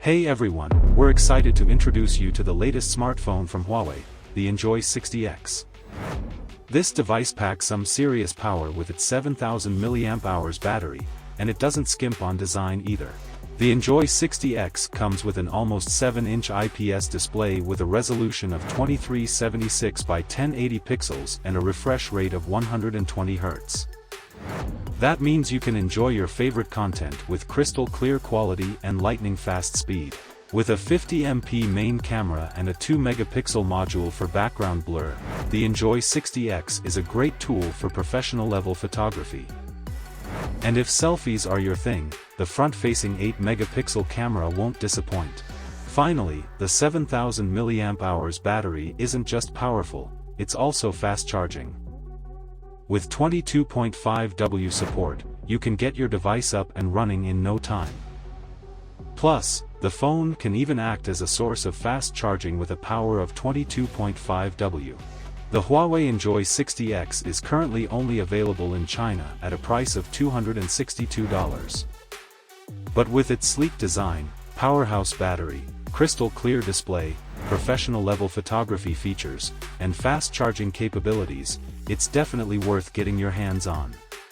Hey everyone, we're excited to introduce you to the latest smartphone from Huawei, the Enjoy 60X. This device packs some serious power with its 7000 mAh battery, and it doesn't skimp on design either. The Enjoy 60X comes with an almost 7-inch IPS display with a resolution of 2376 by 1080 pixels and a refresh rate of 120 Hz. That means you can enjoy your favorite content with crystal clear quality and lightning fast speed. With a 50MP main camera and a 2-megapixel module for background blur, the Enjoy 60X is a great tool for professional level photography. And if selfies are your thing, the front-facing 8-megapixel camera won't disappoint. Finally, the 7000 mAh battery isn't just powerful, it's also fast charging. With 22.5W support, you can get your device up and running in no time. Plus, the phone can even act as a source of fast charging with a power of 22.5W. The Huawei Enjoy 60X is currently only available in China at a price of $262. But with its sleek design, powerhouse battery, crystal clear display, professional level photography features, and fast charging capabilities, it's definitely worth getting your hands on.